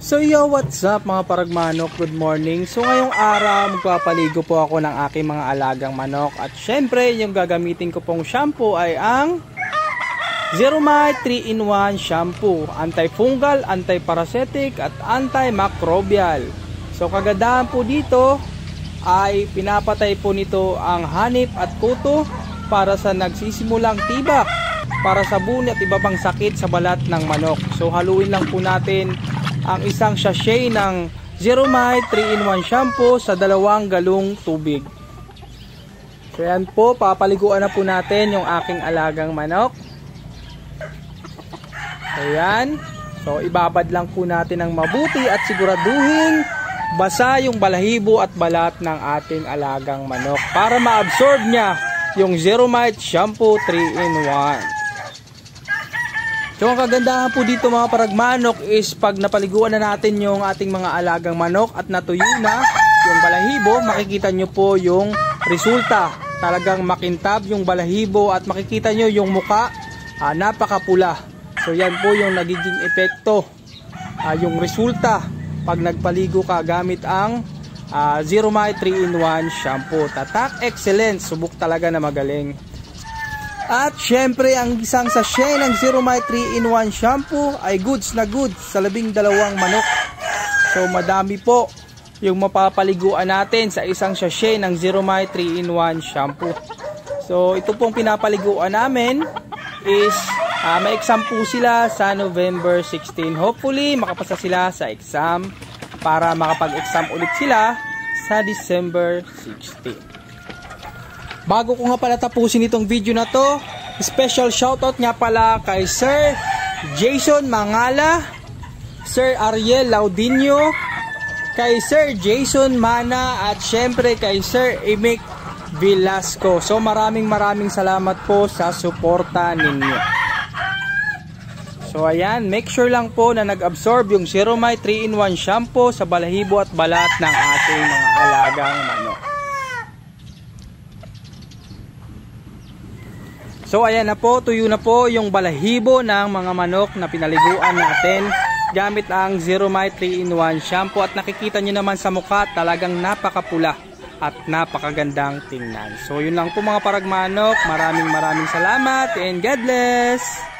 So yo, what's up mga paragmanok, good morning. So ngayong araw magpapaligo po ako ng aking mga alagang manok. At syempre yung gagamitin ko pong shampoo ay ang Zeromite 3-in-1 shampoo. Antifungal, antiparasitic at antimicrobial. So kagandahan po dito ay pinapatay po nito ang hanip at kuto para sa nagsisimulang tibak, para sa buni at iba pang sakit sa balat ng manok. So haluin lang po natin ang isang sachet ng Zeromite 3-in-1 shampoo sa 2 galong tubig. So yan po, papaliguan na po natin yung aking alagang manok. Ayan. So ibabad lang po natin ng mabuti at siguraduhin basa yung balahibo at balat ng ating alagang manok para ma-absorb niya yung Zeromite shampoo 3-in-1. So ang kagandahan po dito mga paragmanok is pag napaliguan na natin yung ating mga alagang manok at natuyo na yung balahibo, makikita nyo po yung resulta. Talagang makintab yung balahibo at makikita nyo yung muka, napakapula. So yan po yung nagiging epekto, yung resulta pag nagpaligo ka gamit ang Zeromite 3-in-1 shampoo. Tatak, excellent, subok talaga na magaling. At syempre ang isang sachet ng Zeromite 3-in-1 shampoo ay goods na goods sa 12 manok. So madami po yung mapapaliguan natin sa isang sachet ng Zeromite 3-in-1 shampoo. So ito pong pinapaliguan namin is may exam po sila sa November 16. Hopefully makapasa sila sa exam para makapag-exam ulit sila sa December 16. Bago ko nga pala tapusin itong video na to, special shoutout nga pala kay Sir Jason Mangala, Sir Ariel Laudinio, kay Sir Jason Mana at syempre kay Sir Emic Velasco. So maraming salamat po sa suporta ninyo. So ayan, make sure lang po na nag-absorb yung Zeromite 3-in-1 shampoo sa balahibo at balat ng ating mga alagang manok. So ayan na po, tuyo na po yung balahibo ng mga manok na pinaliguan natin gamit ang Zeromite 3-in-1 shampoo. At nakikita nyo naman sa mukha, talagang napakapula at napakagandang tingnan. So yun lang po mga paragmanok, maraming salamat and God bless!